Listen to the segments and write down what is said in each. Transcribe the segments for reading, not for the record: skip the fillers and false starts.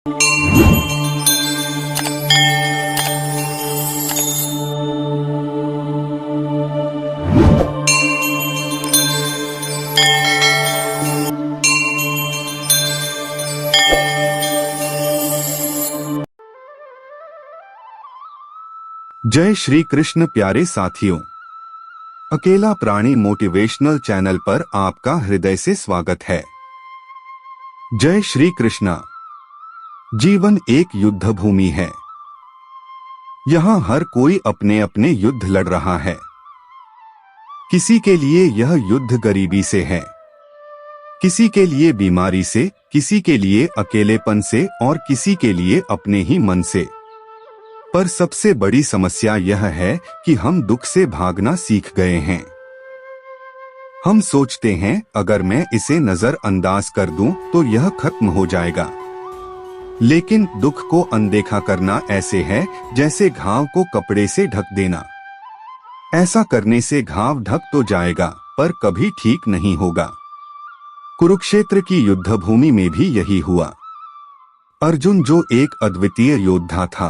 जय श्री कृष्ण प्यारे साथियों, अकेला प्राणी मोटिवेशनल चैनल पर आपका हृदय से स्वागत है। जय श्री कृष्णा। जीवन एक युद्ध भूमि है। यहाँ हर कोई अपने अपने युद्ध लड़ रहा है। किसी के लिए यह युद्ध गरीबी से है, किसी के लिए बीमारी से, किसी के लिए अकेलेपन से और किसी के लिए अपने ही मन से। पर सबसे बड़ी समस्या यह है कि हम दुख से भागना सीख गए हैं। हम सोचते हैं अगर मैं इसे नजरअंदाज कर दूं तो यह खत्म हो जाएगा। लेकिन दुख को अनदेखा करना ऐसे है जैसे घाव को कपड़े से ढक देना। ऐसा करने से घाव ढक तो जाएगा पर कभी ठीक नहीं होगा। कुरुक्षेत्र की युद्ध भूमि में भी यही हुआ। अर्जुन जो एक अद्वितीय योद्धा था,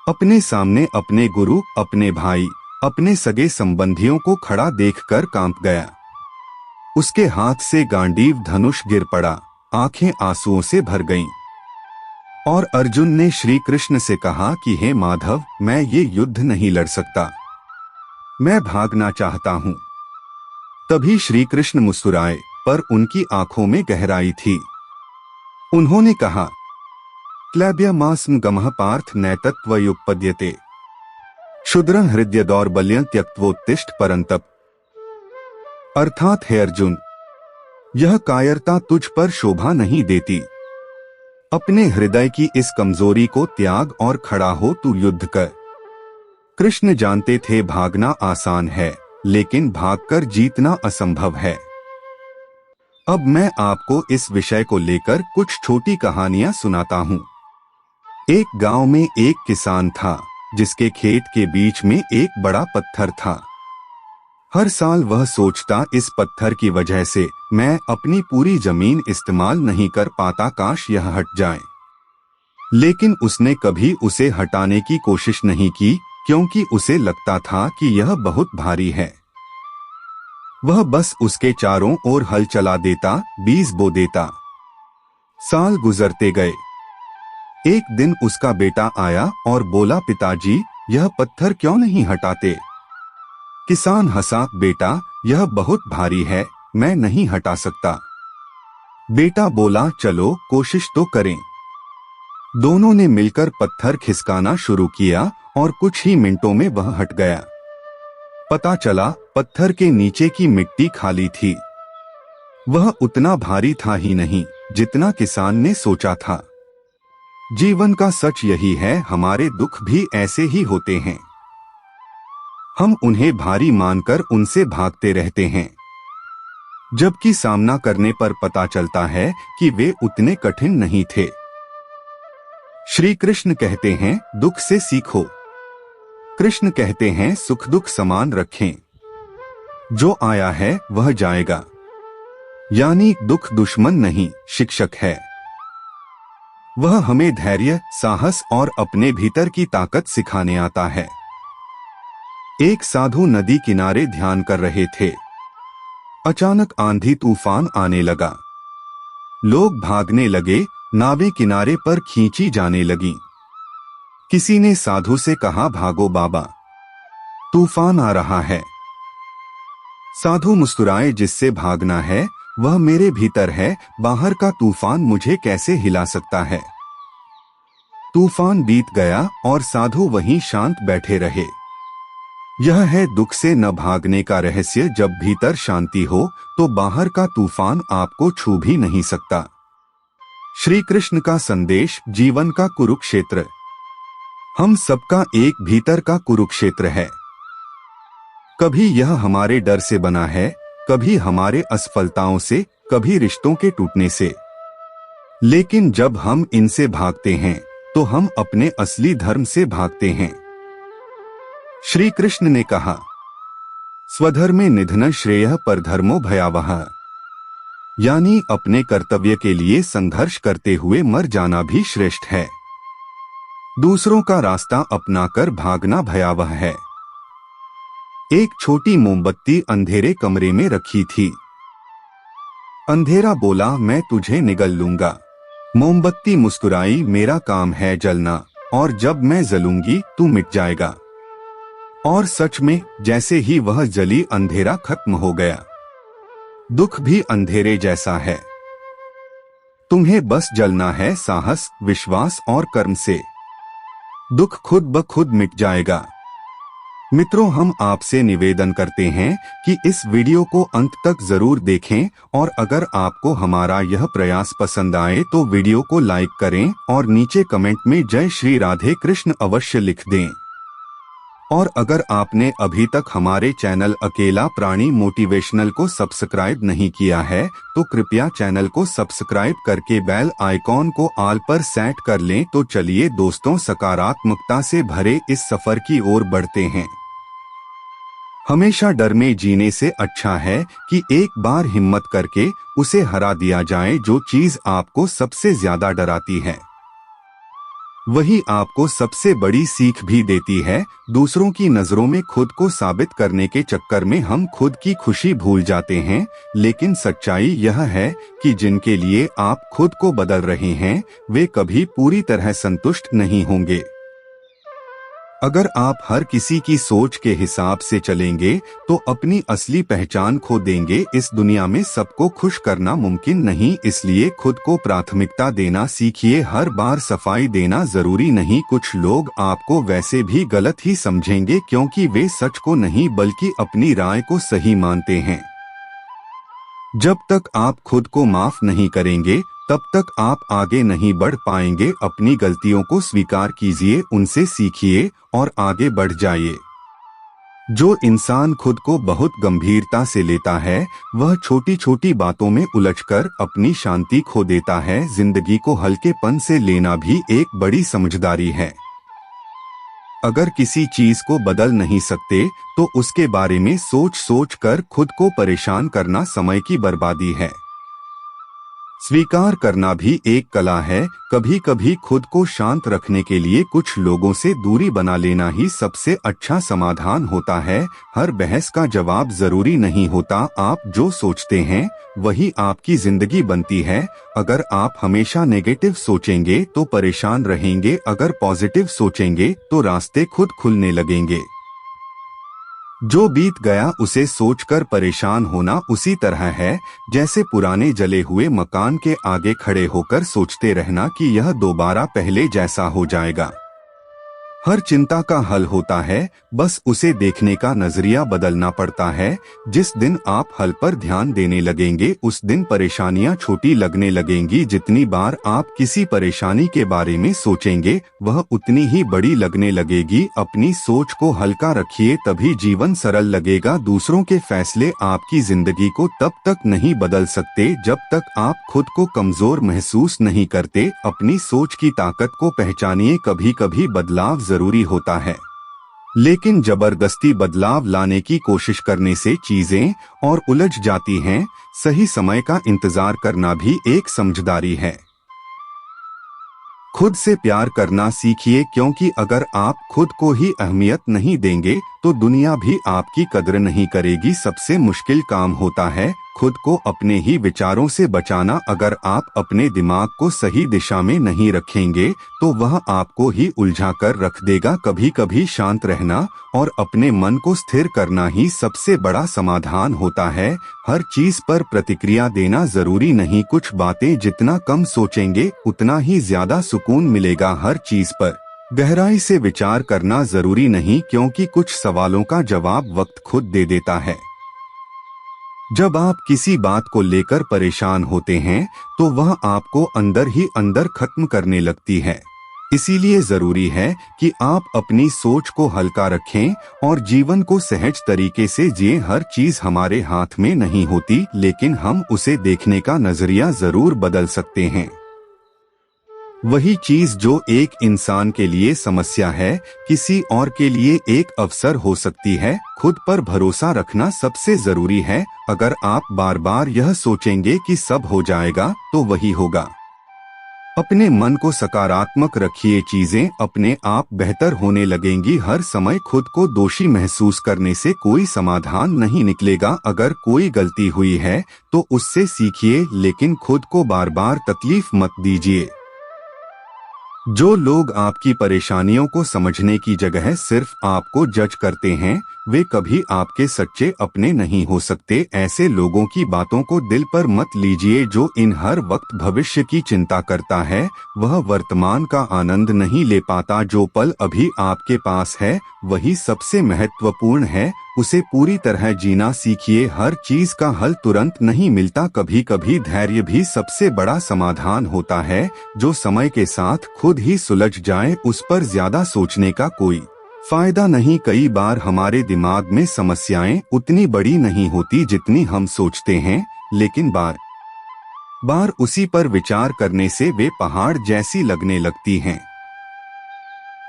अपने सामने अपने गुरु, अपने भाई, अपने सगे संबंधियों को खड़ा देखकर कांप गया। उसके हाथ से गांडीव धनुष गिर पड़ा, आंखें आंसुओं से भर गईं। और अर्जुन ने श्री कृष्ण से कहा कि हे माधव, मैं ये युद्ध नहीं लड़ सकता, मैं भागना चाहता हूँ। तभी श्री कृष्ण मुस्कुराए, पर उनकी आंखों में गहराई थी। उन्होंने कहा, क्लैब्यमास्म गमः पार्थ नैतत्वयुपपद्यते क्षुद्रं हृदय दौर्बल्यं त्यक्त्वोत्तिष्ठ परंतप। अर्थात हे अर्जुन, यह कायरता तुझ पर शोभा नहीं देती। अपने हृदय की इस कमजोरी को त्याग और खड़ा हो तू युद्ध कर। कृष्ण जानते थे भागना आसान है, लेकिन भागकर जीतना असंभव है। अब मैं आपको इस विषय को लेकर कुछ छोटी कहानियां सुनाता हूँ। एक गांव में एक किसान था जिसके खेत के बीच में एक बड़ा पत्थर था। हर साल वह सोचता, इस पत्थर की वजह से मैं अपनी पूरी जमीन इस्तेमाल नहीं कर पाता, काश यह हट जाए। लेकिन उसने कभी उसे हटाने की कोशिश नहीं की, क्योंकि उसे लगता था कि यह बहुत भारी है। वह बस उसके चारों ओर हल चला देता, बीज बो देता। साल गुजरते गए। एक दिन उसका बेटा आया और बोला, पिताजी, यह पत्थर क्यों नहीं हटाते? किसान हंसा, बेटा, यह बहुत भारी है, मैं नहीं हटा सकता। बेटा बोला, चलो कोशिश तो करें। दोनों ने मिलकर पत्थर खिसकाना शुरू किया और कुछ ही मिनटों में वह हट गया। पता चला पत्थर के नीचे की मिट्टी खाली थी। वह उतना भारी था ही नहीं जितना किसान ने सोचा था। जीवन का सच यही है, हमारे दुख भी ऐसे ही होते हैं। हम उन्हें भारी मानकर उनसे भागते रहते हैं, जबकि सामना करने पर पता चलता है कि वे उतने कठिन नहीं थे। श्री कृष्ण कहते हैं, दुख से सीखो। कृष्ण कहते हैं, सुख दुख समान रखें। जो आया है वह जाएगा। यानी दुख दुश्मन नहीं, शिक्षक है। वह हमें धैर्य, साहस और अपने भीतर की ताकत सिखाने आता है। एक साधु नदी किनारे ध्यान कर रहे थे। अचानक आंधी तूफान आने लगा। लोग भागने लगे, नावें किनारे पर खींची जाने लगीं। किसी ने साधु से कहा, भागो बाबा, तूफान आ रहा है। साधु मुस्कुराए, जिससे भागना है वह मेरे भीतर है, बाहर का तूफान मुझे कैसे हिला सकता है। तूफान बीत गया और साधु वहीं शांत बैठे रहे। यह है दुख से न भागने का रहस्य। जब भीतर शांति हो तो बाहर का तूफान आपको छू भी नहीं सकता। श्री कृष्ण का संदेश, जीवन का कुरुक्षेत्र। हम सबका एक भीतर का कुरुक्षेत्र है। कभी यह हमारे डर से बना है, कभी हमारे असफलताओं से, कभी रिश्तों के टूटने से। लेकिन जब हम इनसे भागते हैं तो हम अपने असली धर्म से भागते हैं। श्री कृष्ण ने कहा, स्वधर्मे निधन श्रेयः परधर्मो भयावह। यानी अपने कर्तव्य के लिए संघर्ष करते हुए मर जाना भी श्रेष्ठ है। दूसरों का रास्ता अपनाकर भागना भयावह है। एक छोटी मोमबत्ती अंधेरे कमरे में रखी थी। अंधेरा बोला, मैं तुझे निगल लूंगा। मोमबत्ती मुस्कुराई, मेरा काम है जलना, और जब मैं जलूंगी तू मिट जाएगा। और सच में जैसे ही वह जली अंधेरा खत्म हो गया। दुख भी अंधेरे जैसा है। तुम्हें बस जलना है साहस, विश्वास और कर्म से। दुख खुद ब खुद मिट जाएगा। मित्रों, हम आपसे निवेदन करते हैं कि इस वीडियो को अंत तक जरूर देखें, और अगर आपको हमारा यह प्रयास पसंद आए तो वीडियो को लाइक करें और नीचे कमेंट में जय श्री राधे कृष्ण अवश्य लिख दें। और अगर आपने अभी तक हमारे चैनल अकेला प्राणी मोटिवेशनल को सब्सक्राइब नहीं किया है तो कृपया चैनल को सब्सक्राइब करके बेल आइकॉन को ऑल पर सेट कर लें। तो चलिए दोस्तों, सकारात्मकता से भरे इस सफर की ओर बढ़ते हैं। हमेशा डर में जीने से अच्छा है कि एक बार हिम्मत करके उसे हरा दिया जाए। जो चीज आपको सबसे ज्यादा डराती है वही आपको सबसे बड़ी सीख भी देती है। दूसरों की नजरों में खुद को साबित करने के चक्कर में हम खुद की खुशी भूल जाते हैं, लेकिन सच्चाई यह है कि जिनके लिए आप खुद को बदल रहे हैं वे कभी पूरी तरह संतुष्ट नहीं होंगे। अगर आप हर किसी की सोच के हिसाब से चलेंगे तो अपनी असली पहचान खो देंगे। इस दुनिया में सबको खुश करना मुमकिन नहीं, इसलिए खुद को प्राथमिकता देना सीखिए। हर बार सफाई देना जरूरी नहीं। कुछ लोग आपको वैसे भी गलत ही समझेंगे क्योंकि वे सच को नहीं बल्कि अपनी राय को सही मानते हैं। जब तक आप खुद को माफ नहीं करेंगे तब तक आप आगे नहीं बढ़ पाएंगे। अपनी गलतियों को स्वीकार कीजिए, उनसे सीखिए और आगे बढ़ जाइए। जो इंसान खुद को बहुत गंभीरता से लेता है वह छोटी छोटी बातों में उलझकर अपनी शांति खो देता है। जिंदगी को हल्केपन से लेना भी एक बड़ी समझदारी है। अगर किसी चीज को बदल नहीं सकते तो उसके बारे में सोच सोच कर खुद को परेशान करना समय की बर्बादी है। स्वीकार करना भी एक कला है। कभी कभी खुद को शांत रखने के लिए कुछ लोगों से दूरी बना लेना ही सबसे अच्छा समाधान होता है। हर बहस का जवाब जरूरी नहीं होता। आप जो सोचते हैं वही आपकी जिंदगी बनती है। अगर आप हमेशा नेगेटिव सोचेंगे तो परेशान रहेंगे, अगर पॉजिटिव सोचेंगे तो रास्ते खुद खुलने लगेंगे। जो बीत गया उसे सोचकर परेशान होना उसी तरह है जैसे पुराने जले हुए मकान के आगे खड़े होकर सोचते रहना कि यह दोबारा पहले जैसा हो जाएगा। हर चिंता का हल होता है, बस उसे देखने का नजरिया बदलना पड़ता है। जिस दिन आप हल पर ध्यान देने लगेंगे उस दिन परेशानियां छोटी लगने लगेंगी। जितनी बार आप किसी परेशानी के बारे में सोचेंगे वह उतनी ही बड़ी लगने लगेगी। अपनी सोच को हल्का रखिए, तभी जीवन सरल लगेगा। दूसरों के फैसले आपकी जिंदगी को तब तक नहीं बदल सकते जब तक आप खुद को कमजोर महसूस नहीं करते। अपनी सोच की ताकत को पहचानिए। कभी कभी बदलाव जरूरी होता है, लेकिन जबरदस्ती बदलाव लाने की कोशिश करने से चीजें और उलझ जाती हैं। सही समय का इंतजार करना भी एक समझदारी है। खुद से प्यार करना सीखिए, क्योंकि अगर आप खुद को ही अहमियत नहीं देंगे तो दुनिया भी आपकी कद्र नहीं करेगी। सबसे मुश्किल काम होता है खुद को अपने ही विचारों से बचाना। अगर आप अपने दिमाग को सही दिशा में नहीं रखेंगे तो वह आपको ही उलझा कर रख देगा। कभी कभी शांत रहना और अपने मन को स्थिर करना ही सबसे बड़ा समाधान होता है। हर चीज पर प्रतिक्रिया देना जरूरी नहीं। कुछ बातें जितना कम सोचेंगे उतना ही ज्यादा सुकून मिलेगा। हर चीज पर गहराई से विचार करना जरूरी नहीं, क्योंकि कुछ सवालों का जवाब वक्त खुद दे देता है। जब आप किसी बात को लेकर परेशान होते हैं तो वह आपको अंदर ही अंदर खत्म करने लगती है। इसीलिए जरूरी है कि आप अपनी सोच को हल्का रखें और जीवन को सहज तरीके से जिएं। हर चीज हमारे हाथ में नहीं होती, लेकिन हम उसे देखने का नजरिया जरूर बदल सकते हैं। वही चीज जो एक इंसान के लिए समस्या है, किसी और के लिए एक अवसर हो सकती है। खुद पर भरोसा रखना सबसे जरूरी है। अगर आप बार बार यह सोचेंगे कि सब हो जाएगा, तो वही होगा। अपने मन को सकारात्मक रखिए, चीजें अपने आप बेहतर होने लगेंगी। हर समय खुद को दोषी महसूस करने से कोई समाधान नहीं निकलेगा। अगर कोई गलती हुई है तो उससे सीखिए, लेकिन खुद को बार बार तकलीफ मत दीजिए। जो लोग आपकी परेशानियों को समझने की जगह सिर्फ आपको जज करते हैं, वे कभी आपके सच्चे अपने नहीं हो सकते। ऐसे लोगों की बातों को दिल पर मत लीजिए। जो इन हर वक्त भविष्य की चिंता करता है, वह वर्तमान का आनंद नहीं ले पाता। जो पल अभी आपके पास है, वही सबसे महत्वपूर्ण है। उसे पूरी तरह जीना सीखिए। हर चीज का हल तुरंत नहीं मिलता। कभी कभी धैर्य भी सबसे बड़ा समाधान होता है। जो समय के साथ खुद ही सुलझ जाए, उस पर ज्यादा सोचने का कोई फायदा नहीं। कई बार हमारे दिमाग में समस्याएं उतनी बड़ी नहीं होती जितनी हम सोचते हैं, लेकिन बार बार उसी पर विचार करने से वे पहाड़ जैसी लगने लगती हैं।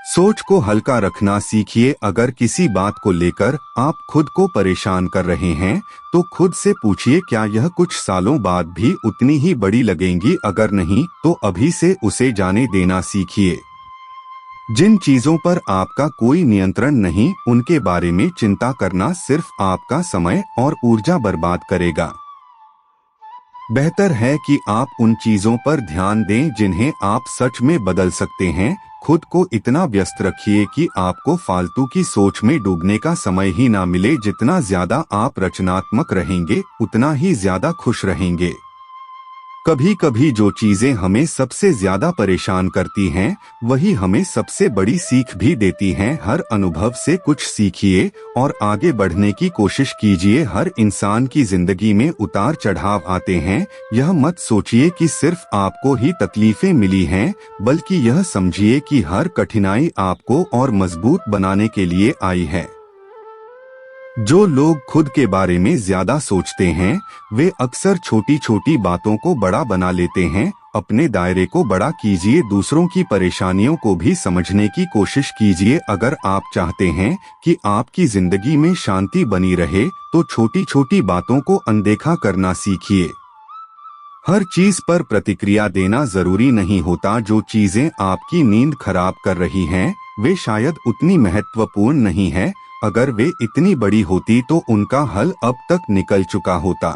सोच को हल्का रखना सीखिए। अगर किसी बात को लेकर आप खुद को परेशान कर रहे हैं, तो खुद से पूछिए, क्या यह कुछ सालों बाद भी उतनी ही बड़ी लगेंगी? अगर नहीं, तो अभी से उसे जाने देना सीखिए। जिन चीजों पर आपका कोई नियंत्रण नहीं, उनके बारे में चिंता करना सिर्फ आपका समय और ऊर्जा बर्बाद करेगा। बेहतर है कि आप उन चीजों पर ध्यान दें जिन्हें आप सच में बदल सकते हैं। खुद को इतना व्यस्त रखिए कि आपको फालतू की सोच में डूबने का समय ही ना मिले। जितना ज्यादा आप रचनात्मक रहेंगे, उतना ही ज्यादा खुश रहेंगे। कभी कभी जो चीजें हमें सबसे ज्यादा परेशान करती हैं, वही हमें सबसे बड़ी सीख भी देती हैं। हर अनुभव से कुछ सीखिए और आगे बढ़ने की कोशिश कीजिए। हर इंसान की जिंदगी में उतार चढ़ाव आते हैं। यह मत सोचिए कि सिर्फ आपको ही तकलीफें मिली हैं, बल्कि यह समझिए कि हर कठिनाई आपको और मजबूत बनाने के लिए आई है। जो लोग खुद के बारे में ज्यादा सोचते हैं, वे अक्सर छोटी छोटी बातों को बड़ा बना लेते हैं। अपने दायरे को बड़ा कीजिए, दूसरों की परेशानियों को भी समझने की कोशिश कीजिए। अगर आप चाहते हैं कि आपकी जिंदगी में शांति बनी रहे, तो छोटी छोटी बातों को अनदेखा करना सीखिए। हर चीज पर प्रतिक्रिया देना जरूरी नहीं होता। जो चीजें आपकी नींद खराब कर रही हैं, वे शायद उतनी महत्वपूर्ण नहीं है। अगर वे इतनी बड़ी होती तो उनका हल अब तक निकल चुका होता।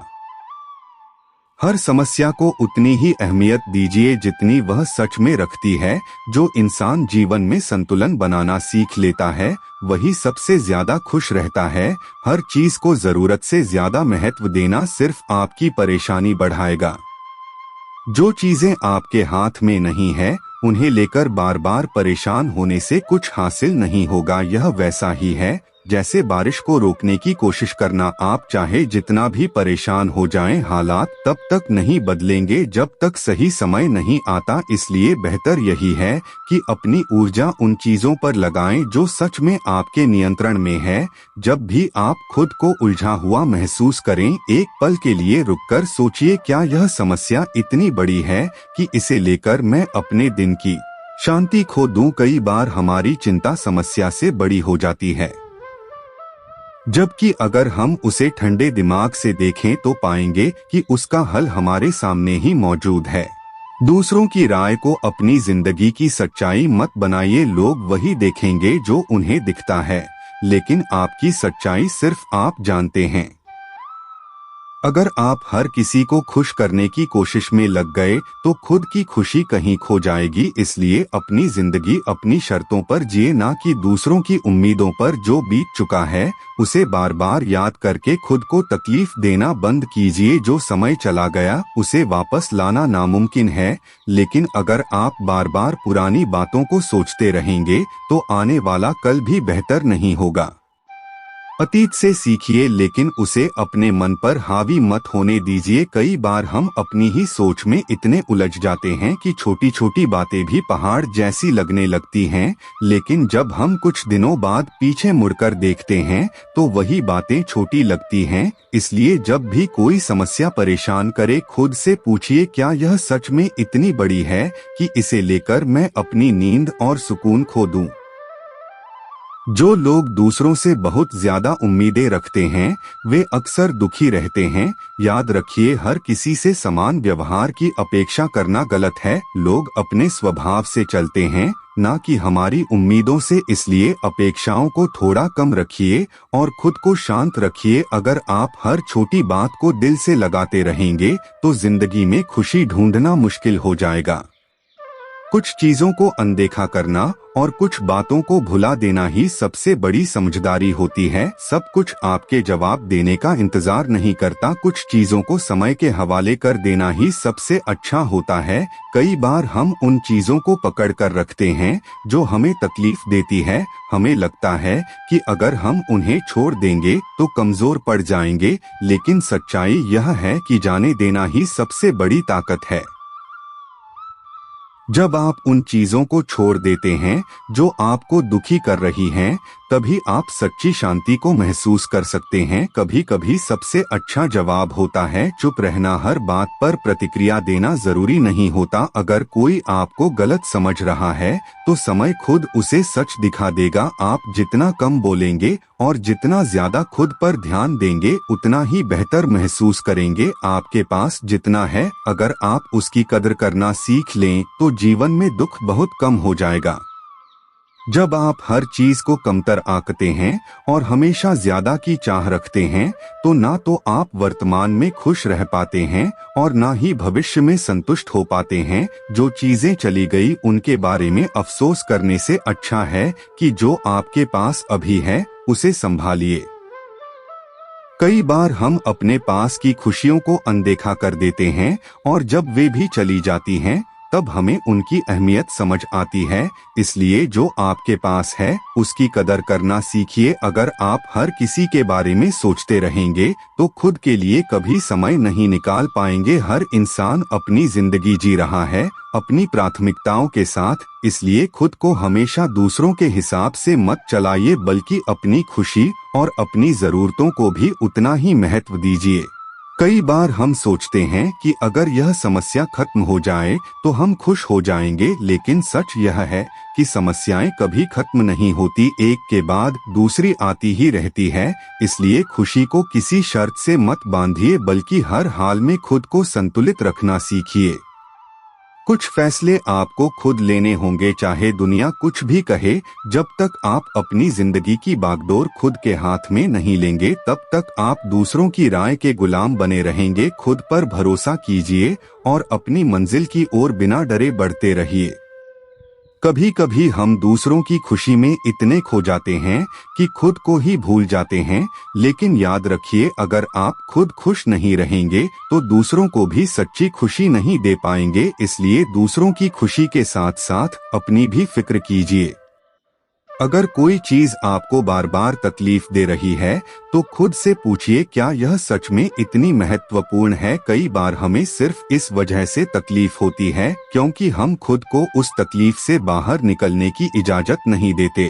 हर समस्या को उतनी ही अहमियत दीजिए जितनी वह सच में रखती है। जो इंसान जीवन में संतुलन बनाना सीख लेता है, वही सबसे ज्यादा खुश रहता है। हर चीज को जरूरत से ज्यादा महत्व देना सिर्फ आपकी परेशानी बढ़ाएगा। जो चीजें आपके हाथ में नहीं है, उन्हें लेकर बार बार परेशान होने से कुछ हासिल नहीं होगा। यह वैसा ही है जैसे बारिश को रोकने की कोशिश करना। आप चाहे जितना भी परेशान हो जाएं, हालात तब तक नहीं बदलेंगे जब तक सही समय नहीं आता। इसलिए बेहतर यही है कि अपनी ऊर्जा उन चीजों पर लगाएं जो सच में आपके नियंत्रण में है। जब भी आप खुद को उलझा हुआ महसूस करें, एक पल के लिए रुककर सोचिए, क्या यह समस्या इतनी बड़ी है कि इसे लेकर मैं अपने दिन की शांति खो दूं? कई बार हमारी चिंता समस्या से बड़ी हो जाती है, जबकि अगर हम उसे ठंडे दिमाग से देखें तो पाएंगे कि उसका हल हमारे सामने ही मौजूद है। दूसरों की राय को अपनी जिंदगी की सच्चाई मत बनाइए। लोग वही देखेंगे जो उन्हें दिखता है, लेकिन आपकी सच्चाई सिर्फ आप जानते हैं। अगर आप हर किसी को खुश करने की कोशिश में लग गए, तो खुद की खुशी कहीं खो जाएगी। इसलिए अपनी जिंदगी अपनी शर्तों पर जिए, ना कि दूसरों की उम्मीदों पर। जो बीत चुका है, उसे बार बार याद करके खुद को तकलीफ देना बंद कीजिए। जो समय चला गया, उसे वापस लाना नामुमकिन है, लेकिन अगर आप बार बार पुरानी बातों को सोचते रहेंगे, तो आने वाला कल भी बेहतर नहीं होगा। अतीत से सीखिए लेकिन उसे अपने मन पर हावी मत होने दीजिए। कई बार हम अपनी ही सोच में इतने उलझ जाते हैं कि छोटी छोटी बातें भी पहाड़ जैसी लगने लगती हैं, लेकिन जब हम कुछ दिनों बाद पीछे मुड़कर देखते हैं तो वही बातें छोटी लगती हैं। इसलिए जब भी कोई समस्या परेशान करे, खुद से पूछिए, क्या यह सच में इतनी बड़ी है कि इसे लेकर मैं अपनी नींद और सुकून खो दूं? जो लोग दूसरों से बहुत ज्यादा उम्मीदें रखते हैं वे अक्सर दुखी रहते हैं। याद रखिए, हर किसी से समान व्यवहार की अपेक्षा करना गलत है। लोग अपने स्वभाव से चलते हैं, ना कि हमारी उम्मीदों से। इसलिए अपेक्षाओं को थोड़ा कम रखिए और खुद को शांत रखिए। अगर आप हर छोटी बात को दिल से लगाते रहेंगे तो जिंदगी में खुशी ढूंढना मुश्किल हो जाएगा। कुछ चीजों को अनदेखा करना और कुछ बातों को भुला देना ही सबसे बड़ी समझदारी होती है। सब कुछ आपके जवाब देने का इंतजार नहीं करता। कुछ चीजों को समय के हवाले कर देना ही सबसे अच्छा होता है। कई बार हम उन चीजों को पकड़ कर रखते हैं जो हमें तकलीफ देती है। हमें लगता है कि अगर हम उन्हें छोड़ देंगे तो कमजोर पड़ जाएंगे, लेकिन सच्चाई यह है कि जाने देना ही सबसे बड़ी ताकत है। जब आप उन चीजों को छोड़ देते हैं जो आपको दुखी कर रही हैं, तभी आप सच्ची शांति को महसूस कर सकते हैं। कभी कभी सबसे अच्छा जवाब होता है चुप रहना। हर बात पर प्रतिक्रिया देना जरूरी नहीं होता। अगर कोई आपको गलत समझ रहा है तो समय खुद उसे सच दिखा देगा। आप जितना कम बोलेंगे और जितना ज्यादा खुद पर ध्यान देंगे, उतना ही बेहतर महसूस करेंगे। आपके पास जितना है, अगर आप उसकी कदर करना सीख लें तो जीवन में दुख बहुत कम हो जाएगा। जब आप हर चीज को कमतर आंकते हैं और हमेशा ज्यादा की चाह रखते हैं, तो ना तो आप वर्तमान में खुश रह पाते हैं और ना ही भविष्य में संतुष्ट हो पाते हैं। जो चीजें चली गई उनके बारे में अफसोस करने से अच्छा है कि जो आपके पास अभी है उसे संभालिए। कई बार हम अपने पास की खुशियों को अनदेखा कर देते हैं और जब वे भी चली जाती हैं तब हमें उनकी अहमियत समझ आती है। इसलिए जो आपके पास है उसकी कदर करना सीखिए। अगर आप हर किसी के बारे में सोचते रहेंगे तो खुद के लिए कभी समय नहीं निकाल पाएंगे। हर इंसान अपनी जिंदगी जी रहा है अपनी प्राथमिकताओं के साथ। इसलिए खुद को हमेशा दूसरों के हिसाब से मत चलाइए, बल्कि अपनी खुशी और अपनी जरूरतों को भी उतना ही महत्व दीजिए। कई बार हम सोचते हैं कि अगर यह समस्या खत्म हो जाए तो हम खुश हो जाएंगे, लेकिन सच यह है कि समस्याएं कभी खत्म नहीं होती, एक के बाद दूसरी आती ही रहती है। इसलिए खुशी को किसी शर्त से मत बांधिए, बल्कि हर हाल में खुद को संतुलित रखना सीखिए। कुछ फैसले आपको खुद लेने होंगे, चाहे दुनिया कुछ भी कहे। जब तक आप अपनी जिंदगी की बागडोर खुद के हाथ में नहीं लेंगे, तब तक आप दूसरों की राय के गुलाम बने रहेंगे। खुद पर भरोसा कीजिए और अपनी मंजिल की ओर बिना डरे बढ़ते रहिए। कभी कभी हम दूसरों की खुशी में इतने खो जाते हैं कि खुद को ही भूल जाते हैं, लेकिन याद रखिए, अगर आप खुद खुश नहीं रहेंगे तो दूसरों को भी सच्ची खुशी नहीं दे पाएंगे। इसलिए दूसरों की खुशी के साथ साथ अपनी भी फिक्र कीजिए। अगर कोई चीज आपको बार बार तकलीफ दे रही है तो खुद से पूछिए, क्या यह सच में इतनी महत्वपूर्ण है? कई बार हमें सिर्फ इस वजह से तकलीफ होती है क्योंकि हम खुद को उस तकलीफ से बाहर निकलने की इजाजत नहीं देते।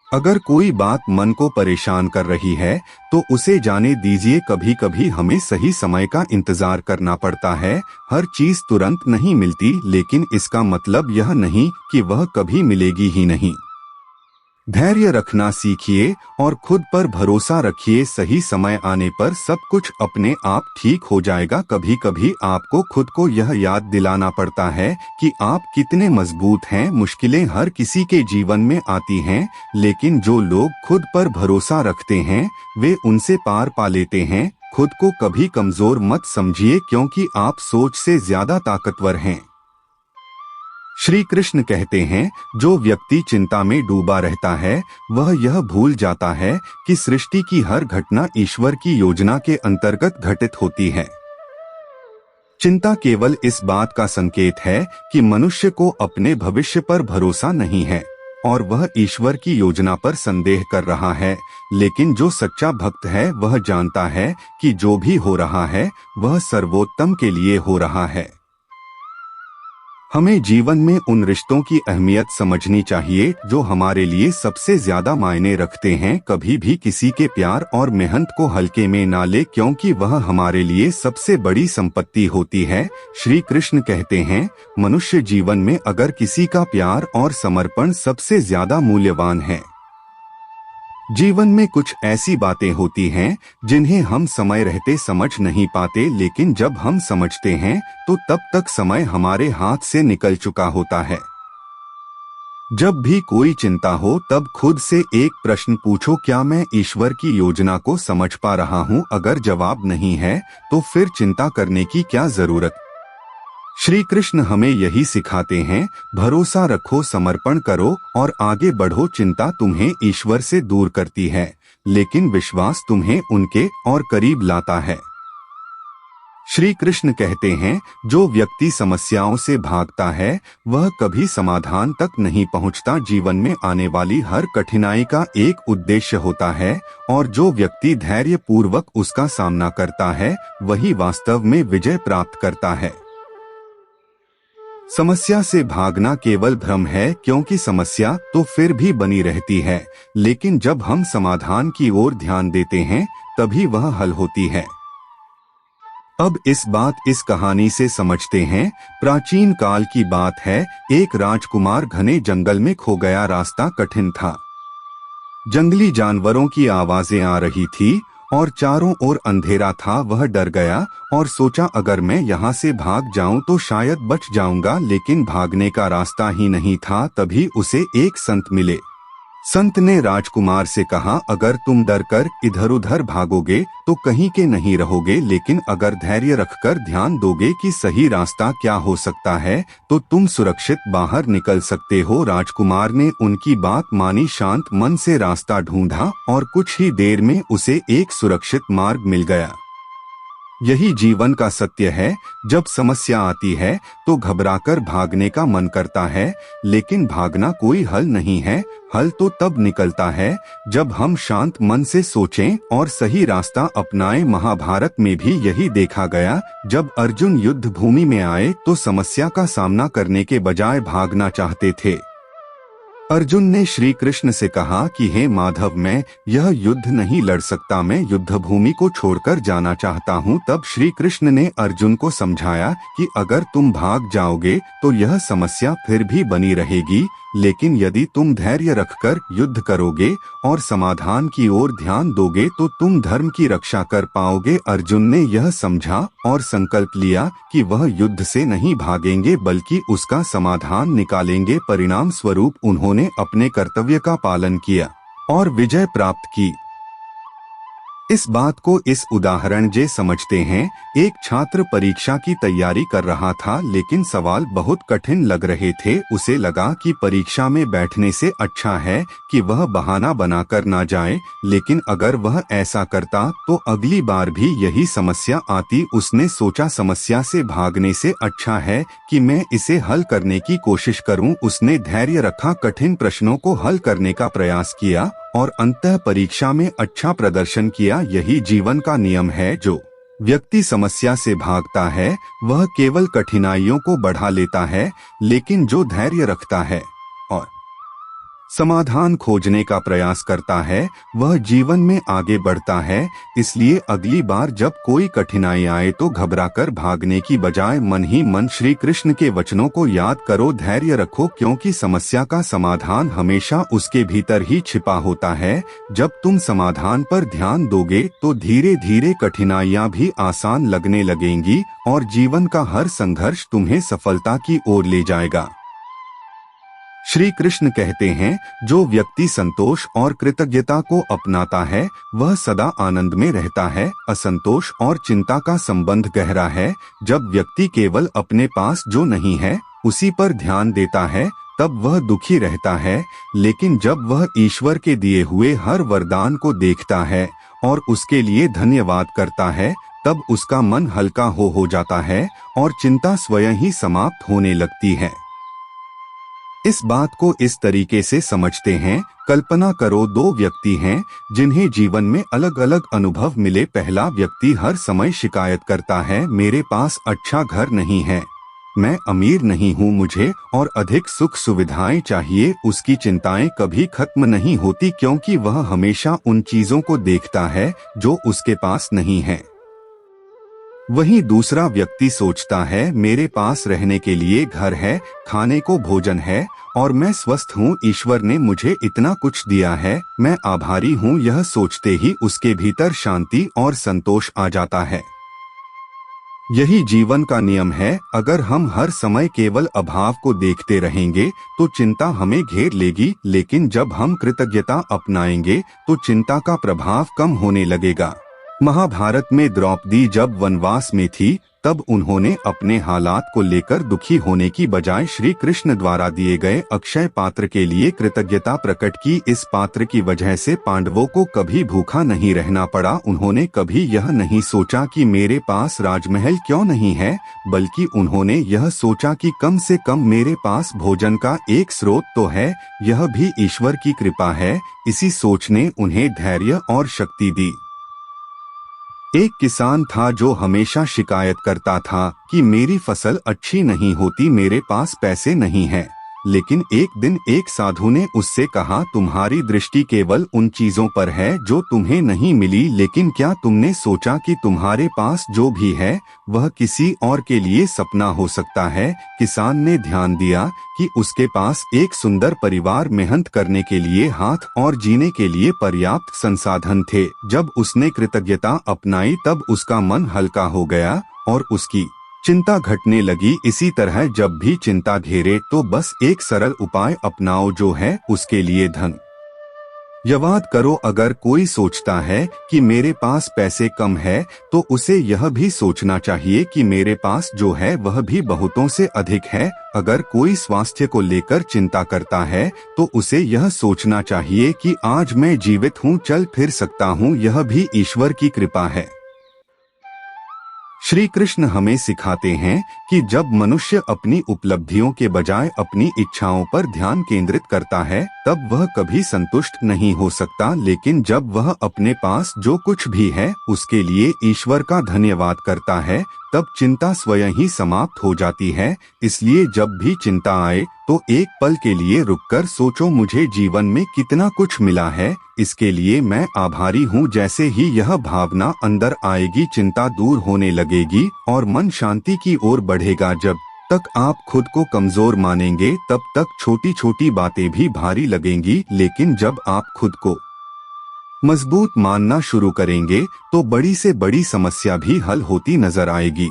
अगर कोई बात मन को परेशान कर रही है तो उसे जाने दीजिए। कभी कभी हमें सही समय का इंतजार करना पड़ता है। हर चीज तुरंत नहीं मिलती, लेकिन इसका मतलब यह नहीं कि वह कभी मिलेगी ही नहीं। धैर्य रखना सीखिए और खुद पर भरोसा रखिए। सही समय आने पर सब कुछ अपने आप ठीक हो जाएगा। कभी कभी आपको खुद को यह याद दिलाना पड़ता है कि आप कितने मजबूत हैं। मुश्किलें हर किसी के जीवन में आती हैं, लेकिन जो लोग खुद पर भरोसा रखते हैं वे उनसे पार पा लेते हैं। खुद को कभी कमजोर मत समझिए, क्योंकि आप सोच से ज्यादा ताकतवर हैं। श्री कृष्ण कहते हैं, जो व्यक्ति चिंता में डूबा रहता है वह यह भूल जाता है कि सृष्टि की हर घटना ईश्वर की योजना के अंतर्गत घटित होती है। चिंता केवल इस बात का संकेत है कि मनुष्य को अपने भविष्य पर भरोसा नहीं है। और वह ईश्वर की योजना पर संदेह कर रहा है। लेकिन जो सच्चा भक्त है वह जानता है कि जो भी हो रहा है वह सर्वोत्तम के लिए हो रहा है। हमें जीवन में उन रिश्तों की अहमियत समझनी चाहिए जो हमारे लिए सबसे ज्यादा मायने रखते हैं। कभी भी किसी के प्यार और मेहनत को हल्के में ना ले, क्योंकि वह हमारे लिए सबसे बड़ी संपत्ति होती है। श्री कृष्ण कहते हैं, मनुष्य जीवन में अगर किसी का प्यार और समर्पण सबसे ज्यादा मूल्यवान है। जीवन में कुछ ऐसी बातें होती हैं जिन्हें हम समय रहते समझ नहीं पाते, लेकिन जब हम समझते हैं तो तब तक समय हमारे हाथ से निकल चुका होता है। जब भी कोई चिंता हो तब खुद से एक प्रश्न पूछो, क्या मैं ईश्वर की योजना को समझ पा रहा हूँ? अगर जवाब नहीं है तो फिर चिंता करने की क्या जरूरत। श्री कृष्ण हमें यही सिखाते हैं, भरोसा रखो, समर्पण करो और आगे बढ़ो। चिंता तुम्हें ईश्वर से दूर करती है, लेकिन विश्वास तुम्हें उनके और करीब लाता है। श्री कृष्ण कहते हैं, जो व्यक्ति समस्याओं से भागता है वह कभी समाधान तक नहीं पहुंचता। जीवन में आने वाली हर कठिनाई का एक उद्देश्य होता है और जो व्यक्ति धैर्य पूर्वक उसका सामना करता है वही वास्तव में विजय प्राप्त करता है। समस्या से भागना केवल भ्रम है, क्योंकि समस्या तो फिर भी बनी रहती है, लेकिन जब हम समाधान की ओर ध्यान देते हैं तभी वह हल होती है। अब इस कहानी से समझते हैं। प्राचीन काल की बात है, एक राजकुमार घने जंगल में खो गया। रास्ता कठिन था, जंगली जानवरों की आवाजें आ रही थी और चारों ओर अंधेरा था। वह डर गया और सोचा, अगर मैं यहाँ से भाग जाऊं तो शायद बच जाऊंगा, लेकिन भागने का रास्ता ही नहीं था। तभी उसे एक संत मिले। संत ने राजकुमार से कहा, अगर तुम डरकर इधर उधर भागोगे तो कहीं के नहीं रहोगे, लेकिन अगर धैर्य रखकर ध्यान दोगे कि सही रास्ता क्या हो सकता है तो तुम सुरक्षित बाहर निकल सकते हो। राजकुमार ने उनकी बात मानी, शांत मन से रास्ता ढूंढा और कुछ ही देर में उसे एक सुरक्षित मार्ग मिल गया। यही जीवन का सत्य है, जब समस्या आती है तो घबराकर भागने का मन करता है, लेकिन भागना कोई हल नहीं है। हल तो तब निकलता है जब हम शांत मन से सोचें और सही रास्ता अपनाएं। महाभारत में भी यही देखा गया। जब अर्जुन युद्ध भूमि में आए तो समस्या का सामना करने के बजाय भागना चाहते थे। अर्जुन ने श्री कृष्ण से कहा कि हे माधव, मैं यह युद्ध नहीं लड़ सकता, मैं युद्ध भूमि को छोड़कर जाना चाहता हूँ। तब श्री कृष्ण ने अर्जुन को समझाया कि अगर तुम भाग जाओगे तो यह समस्या फिर भी बनी रहेगी, लेकिन यदि तुम धैर्य रखकर युद्ध करोगे और समाधान की ओर ध्यान दोगे तो तुम धर्म की रक्षा कर पाओगे। अर्जुन ने यह समझा और संकल्प लिया कि वह युद्ध से नहीं भागेंगे बल्कि उसका समाधान निकालेंगे। परिणाम स्वरूप उन्होंने अपने कर्तव्य का पालन किया और विजय प्राप्त की। इस बात को इस उदाहरण से समझते हैं। एक छात्र परीक्षा की तैयारी कर रहा था, लेकिन सवाल बहुत कठिन लग रहे थे। उसे लगा कि परीक्षा में बैठने से अच्छा है कि वह बहाना बनाकर ना जाए, लेकिन अगर वह ऐसा करता तो अगली बार भी यही समस्या आती। उसने सोचा, समस्या से भागने से अच्छा है कि मैं इसे हल करने की कोशिश करूं। उसने धैर्य रखा, कठिन प्रश्नों को हल करने का प्रयास किया और अंततः परीक्षा में अच्छा प्रदर्शन किया। यही जीवन का नियम है, जो व्यक्ति समस्या से भागता है वह केवल कठिनाइयों को बढ़ा लेता है, लेकिन जो धैर्य रखता है और समाधान खोजने का प्रयास करता है वह जीवन में आगे बढ़ता है। इसलिए अगली बार जब कोई कठिनाई आए तो घबराकर भागने की बजाय मन ही मन श्री कृष्ण के वचनों को याद करो, धैर्य रखो, क्योंकि समस्या का समाधान हमेशा उसके भीतर ही छिपा होता है। जब तुम समाधान पर ध्यान दोगे तो धीरे धीरे कठिनाइयां भी आसान लगने लगेंगी और जीवन का हर संघर्ष तुम्हें सफलता की ओर ले जाएगा। श्री कृष्ण कहते हैं, जो व्यक्ति संतोष और कृतज्ञता को अपनाता है वह सदा आनंद में रहता है। असंतोष और चिंता का संबंध गहरा है। जब व्यक्ति केवल अपने पास जो नहीं है उसी पर ध्यान देता है तब वह दुखी रहता है, लेकिन जब वह ईश्वर के दिए हुए हर वरदान को देखता है और उसके लिए धन्यवाद करता है तब उसका मन हल्का हो जाता है और चिंता स्वयं ही समाप्त होने लगती है। इस बात को इस तरीके से समझते हैं, कल्पना करो दो व्यक्ति हैं जिन्हें जीवन में अलग अलग अनुभव मिले। पहला व्यक्ति हर समय शिकायत करता है, मेरे पास अच्छा घर नहीं है, मैं अमीर नहीं हूँ, मुझे और अधिक सुख सुविधाएं चाहिए। उसकी चिंताएं कभी खत्म नहीं होती क्योंकि वह हमेशा उन चीजों को देखता है जो उसके पास नहीं है। वहीं दूसरा व्यक्ति सोचता है, मेरे पास रहने के लिए घर है, खाने को भोजन है और मैं स्वस्थ हूँ, ईश्वर ने मुझे इतना कुछ दिया है, मैं आभारी हूँ। यह सोचते ही उसके भीतर शांति और संतोष आ जाता है। यही जीवन का नियम है। अगर हम हर समय केवल अभाव को देखते रहेंगे तो चिंता हमें घेर लेगी, लेकिन जब हम कृतज्ञता अपनाएंगे तो चिंता का प्रभाव कम होने लगेगा। महाभारत में द्रौपदी जब वनवास में थी तब उन्होंने अपने हालात को लेकर दुखी होने की बजाय श्री कृष्ण द्वारा दिए गए अक्षय पात्र के लिए कृतज्ञता प्रकट की। इस पात्र की वजह से पांडवों को कभी भूखा नहीं रहना पड़ा। उन्होंने कभी यह नहीं सोचा कि मेरे पास राजमहल क्यों नहीं है, बल्कि उन्होंने यह सोचा कि कम से कम मेरे पास भोजन का एक स्रोत तो है, यह भी ईश्वर की कृपा है। इसी सोच ने उन्हें धैर्य और शक्ति दी। एक किसान था जो हमेशा शिकायत करता था कि मेरी फसल अच्छी नहीं होती, मेरे पास पैसे नहीं हैं। लेकिन एक दिन एक साधु ने उससे कहा, तुम्हारी दृष्टि केवल उन चीजों पर है जो तुम्हें नहीं मिली, लेकिन क्या तुमने सोचा कि तुम्हारे पास जो भी है वह किसी और के लिए सपना हो सकता है। किसान ने ध्यान दिया कि उसके पास एक सुंदर परिवार, मेहनत करने के लिए हाथ और जीने के लिए पर्याप्त संसाधन थे। जब उसने कृतज्ञता अपनाई तब उसका मन हल्का हो गया और उसकी चिंता घटने लगी। इसी तरह जब भी चिंता घेरे तो बस एक सरल उपाय अपनाओ, जो है उसके लिए धन याद करो। अगर कोई सोचता है कि मेरे पास पैसे कम है तो उसे यह भी सोचना चाहिए कि मेरे पास जो है वह भी बहुतों से अधिक है। अगर कोई स्वास्थ्य को लेकर चिंता करता है तो उसे यह सोचना चाहिए कि आज मैं जीवित हूँ, चल फिर सकता हूँ, यह भी ईश्वर की कृपा है। श्री कृष्ण हमें सिखाते हैं कि जब मनुष्य अपनी उपलब्धियों के बजाय अपनी इच्छाओं पर ध्यान केंद्रित करता है तब वह कभी संतुष्ट नहीं हो सकता, लेकिन जब वह अपने पास जो कुछ भी है उसके लिए ईश्वर का धन्यवाद करता है तब चिंता स्वयं ही समाप्त हो जाती है। इसलिए जब भी चिंता आए तो एक पल के लिए रुककर सोचो, मुझे जीवन में कितना कुछ मिला है, इसके लिए मैं आभारी हूँ। जैसे ही यह भावना अंदर आएगी चिंता दूर होने लगेगी और मन शांति की ओर बढ़ेगा। जब तक आप खुद को कमजोर मानेंगे तब तक छोटी छोटी बातें भी भारी लगेंगी, लेकिन जब आप खुद को मजबूत मानना शुरू करेंगे तो बड़ी से बड़ी समस्या भी हल होती नजर आएगी।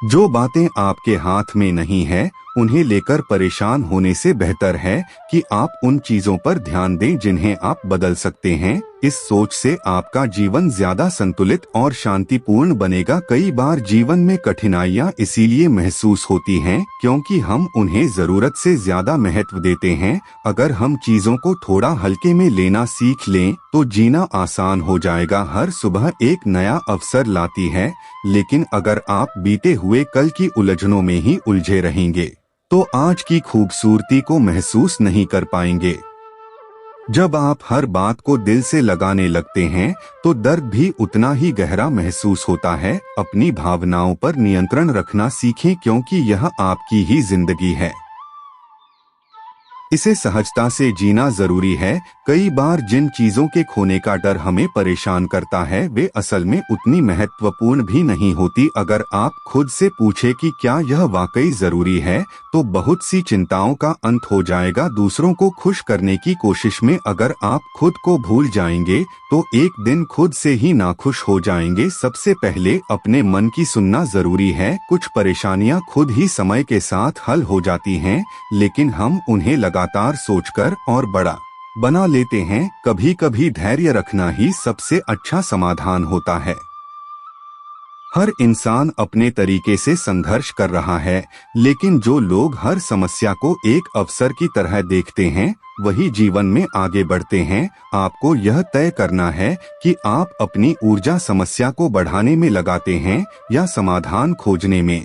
जो बातें आपके हाथ में नहीं है उन्हें लेकर परेशान होने से बेहतर है कि आप उन चीजों पर ध्यान दें जिन्हें आप बदल सकते हैं। इस सोच से आपका जीवन ज्यादा संतुलित और शांतिपूर्ण बनेगा। कई बार जीवन में कठिनाइयां इसीलिए महसूस होती हैं क्योंकि हम उन्हें जरूरत से ज्यादा महत्व देते हैं। अगर हम चीजों को थोड़ा हल्के में लेना सीख लें तो जीना आसान हो जाएगा। हर सुबह एक नया अवसर लाती है, लेकिन अगर आप बीते हुए कल की उलझनों में ही उलझे रहेंगे तो आज की खूबसूरती को महसूस नहीं कर पाएंगे। जब आप हर बात को दिल से लगाने लगते हैं तो दर्द भी उतना ही गहरा महसूस होता है। अपनी भावनाओं पर नियंत्रण रखना सीखें क्योंकि यह आपकी ही जिंदगी है। इसे सहजता से जीना जरूरी है। कई बार जिन चीजों के खोने का डर हमें परेशान करता है वे असल में उतनी महत्वपूर्ण भी नहीं होती। अगर आप खुद से पूछे कि क्या यह वाकई जरूरी है तो बहुत सी चिंताओं का अंत हो जाएगा। दूसरों को खुश करने की कोशिश में अगर आप खुद को भूल जाएंगे तो एक दिन खुद से ही नाखुश हो जाएंगे। सबसे पहले अपने मन की सुनना जरूरी है। कुछ परेशानियां खुद ही समय के साथ हल हो जाती हैं, लेकिन हम उन्हें लगातार सोचकर और बड़ा बना लेते हैं। कभी कभी धैर्य रखना ही सबसे अच्छा समाधान होता है। हर इंसान अपने तरीके से संघर्ष कर रहा है, लेकिन जो लोग हर समस्या को एक अवसर की तरह देखते हैं वही जीवन में आगे बढ़ते हैं। आपको यह तय करना है कि आप अपनी ऊर्जा समस्या को बढ़ाने में लगाते हैं या समाधान खोजने में।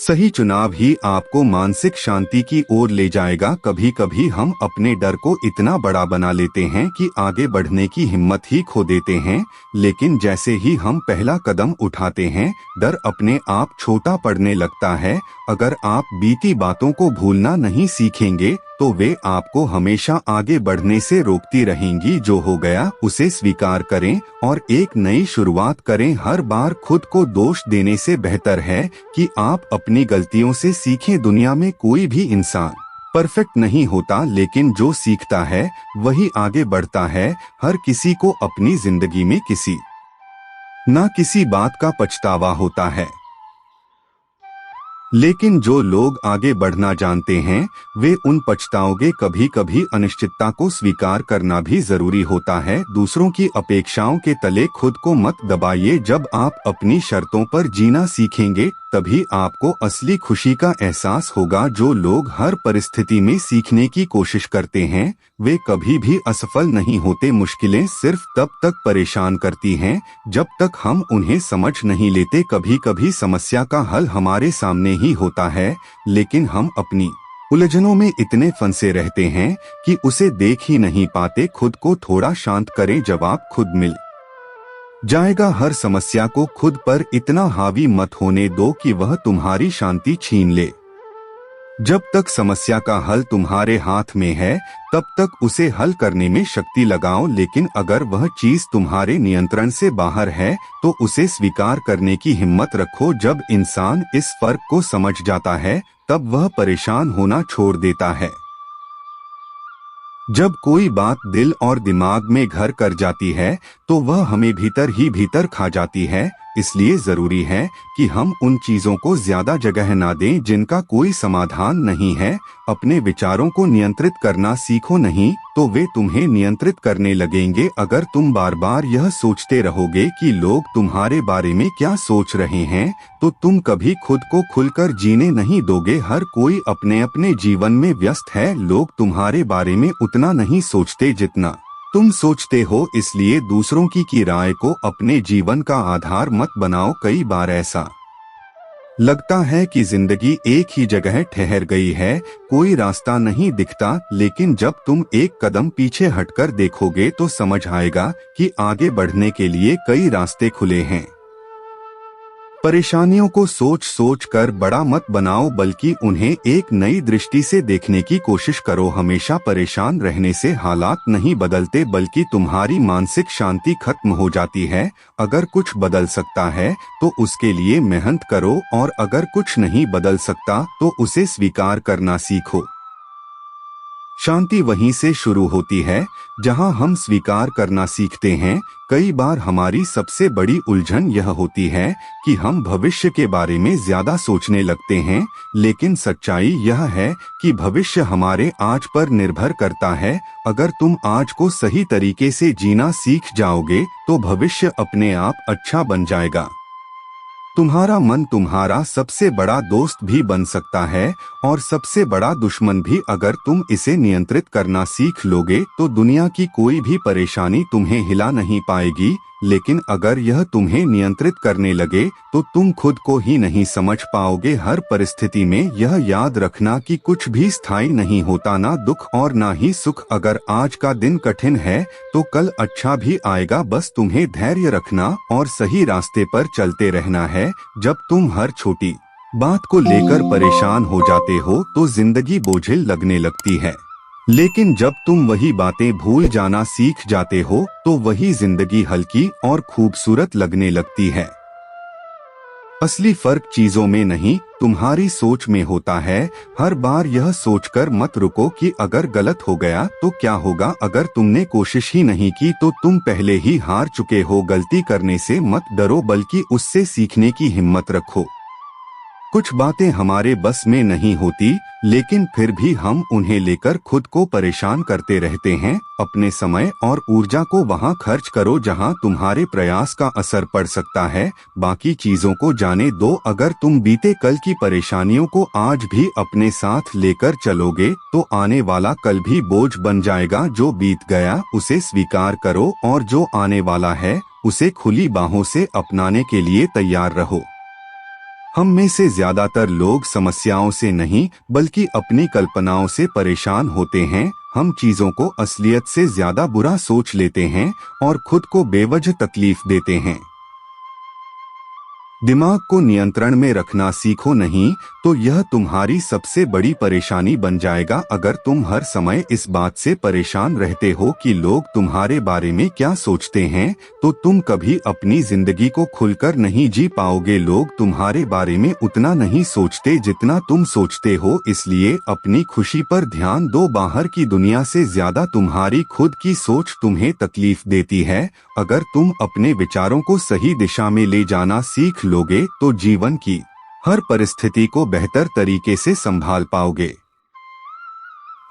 सही चुनाव ही आपको मानसिक शांति की ओर ले जाएगा। कभी कभी हम अपने डर को इतना बड़ा बना लेते हैं कि आगे बढ़ने की हिम्मत ही खो देते हैं, लेकिन जैसे ही हम पहला कदम उठाते हैं, डर अपने आप छोटा पड़ने लगता है। अगर आप बीती बातों को भूलना नहीं सीखेंगे तो वे आपको हमेशा आगे बढ़ने से रोकती रहेंगी। जो हो गया उसे स्वीकार करें और एक नई शुरुआत करें। हर बार खुद को दोष देने से बेहतर है कि आप अपनी गलतियों से सीखें। दुनिया में कोई भी इंसान परफेक्ट नहीं होता, लेकिन जो सीखता है वही आगे बढ़ता है। हर किसी को अपनी जिंदगी में किसी न किसी बात का पछतावा होता है, लेकिन जो लोग आगे बढ़ना जानते हैं वे उन पछताओगे। कभी कभी अनिश्चितता को स्वीकार करना भी जरूरी होता है। दूसरों की अपेक्षाओं के तले खुद को मत दबाइए। जब आप अपनी शर्तों पर जीना सीखेंगे तभी आपको असली खुशी का एहसास होगा। जो लोग हर परिस्थिति में सीखने की कोशिश करते हैं वे कभी भी असफल नहीं होते। मुश्किलें सिर्फ तब तक परेशान करती हैं जब तक हम उन्हें समझ नहीं लेते। कभी कभी समस्या का हल हमारे सामने ही होता है, लेकिन हम अपनी उलझनों में इतने फंसे रहते हैं कि उसे देख ही नहीं पाते। खुद को थोड़ा शांत करें, जवाब खुद मिल जाएगा। हर समस्या को खुद पर इतना हावी मत होने दो कि वह तुम्हारी शांति छीन ले। जब तक समस्या का हल तुम्हारे हाथ में है तब तक उसे हल करने में शक्ति लगाओ, लेकिन अगर वह चीज तुम्हारे नियंत्रण से बाहर है तो उसे स्वीकार करने की हिम्मत रखो। जब इंसान इस फर्क को समझ जाता है तब वह परेशान होना छोड़ देता है। जब कोई बात दिल और दिमाग में घर कर जाती है तो वह हमें भीतर ही भीतर खा जाती है। इसलिए जरूरी है कि हम उन चीजों को ज्यादा जगह ना दें जिनका कोई समाधान नहीं है। अपने विचारों को नियंत्रित करना सीखो, नहीं तो वे तुम्हें नियंत्रित करने लगेंगे। अगर तुम बार बार यह सोचते रहोगे कि लोग तुम्हारे बारे में क्या सोच रहे हैं तो तुम कभी खुद को खुलकर जीने नहीं दोगे। हर कोई अपने अपने जीवन में व्यस्त है। लोग तुम्हारे बारे में उतना नहीं सोचते जितना तुम सोचते हो, इसलिए दूसरों की राय को अपने जीवन का आधार मत बनाओ। कई बार ऐसा लगता है कि जिंदगी एक ही जगह ठहर गई है, कोई रास्ता नहीं दिखता, लेकिन जब तुम एक कदम पीछे हटकर देखोगे तो समझ आएगा कि आगे बढ़ने के लिए कई रास्ते खुले हैं। परेशानियों को सोच सोच कर बड़ा मत बनाओ, बल्कि उन्हें एक नई दृष्टि से देखने की कोशिश करो। हमेशा परेशान रहने से हालात नहीं बदलते, बल्कि तुम्हारी मानसिक शांति खत्म हो जाती है। अगर कुछ बदल सकता है तो उसके लिए मेहनत करो, और अगर कुछ नहीं बदल सकता तो उसे स्वीकार करना सीखो। शांति वहीं से शुरू होती है जहां हम स्वीकार करना सीखते हैं। कई बार हमारी सबसे बड़ी उलझन यह होती है कि हम भविष्य के बारे में ज्यादा सोचने लगते हैं, लेकिन सच्चाई यह है कि भविष्य हमारे आज पर निर्भर करता है। अगर तुम आज को सही तरीके से जीना सीख जाओगे तो भविष्य अपने आप अच्छा बन जाएगा। तुम्हारा मन तुम्हारा सबसे बड़ा दोस्त भी बन सकता है और सबसे बड़ा दुश्मन भी। अगर तुम इसे नियंत्रित करना सीख लोगे तो दुनिया की कोई भी परेशानी तुम्हें हिला नहीं पाएगी, लेकिन अगर यह तुम्हें नियंत्रित करने लगे तो तुम खुद को ही नहीं समझ पाओगे। हर परिस्थिति में यह याद रखना कि कुछ भी स्थायी नहीं होता, ना दुख और ना ही सुख। अगर आज का दिन कठिन है तो कल अच्छा भी आएगा। बस तुम्हें धैर्य रखना और सही रास्ते पर चलते रहना है। जब तुम हर छोटी बात को लेकर परेशान हो जाते हो तो जिंदगी बोझिल लगने लगती है, लेकिन जब तुम वही बातें भूल जाना सीख जाते हो तो वही जिंदगी हल्की और खूबसूरत लगने लगती है। असली फर्क चीजों में नहीं, तुम्हारी सोच में होता है। हर बार यह सोचकर मत रुको कि अगर गलत हो गया तो क्या होगा। अगर तुमने कोशिश ही नहीं की तो तुम पहले ही हार चुके हो। गलती करने से मत डरो, बल्कि उससे सीखने की हिम्मत रखो। कुछ बातें हमारे बस में नहीं होती, लेकिन फिर भी हम उन्हें लेकर खुद को परेशान करते रहते हैं। अपने समय और ऊर्जा को वहां खर्च करो जहां तुम्हारे प्रयास का असर पड़ सकता है। बाकी चीजों को जाने दो। अगर तुम बीते कल की परेशानियों को आज भी अपने साथ लेकर चलोगे तो आने वाला कल भी बोझ बन जाएगा। जो बीत गया उसे स्वीकार करो, और जो आने वाला है उसे खुली बाहों से अपनाने के लिए तैयार रहो। हम में से ज्यादातर लोग समस्याओं से नहीं बल्कि अपनी कल्पनाओं से परेशान होते हैं। हम चीजों को असलियत से ज्यादा बुरा सोच लेते हैं और खुद को बेवजह तकलीफ देते हैं। दिमाग को नियंत्रण में रखना सीखो नहीं तो यह तुम्हारी सबसे बड़ी परेशानी बन जाएगा। अगर तुम हर समय इस बात से परेशान रहते हो कि लोग तुम्हारे बारे में क्या सोचते हैं तो तुम कभी अपनी जिंदगी को खुलकर नहीं जी पाओगे। लोग तुम्हारे बारे में उतना नहीं सोचते जितना तुम सोचते हो, इसलिए अपनी खुशी पर ध्यान दो। बाहर की दुनिया से ज्यादा तुम्हारी खुद की सोच तुम्हें तकलीफ देती है। अगर तुम अपने विचारों को सही दिशा में ले जाना सीख लोगे तो जीवन की हर परिस्थिति को बेहतर तरीके से संभाल पाओगे।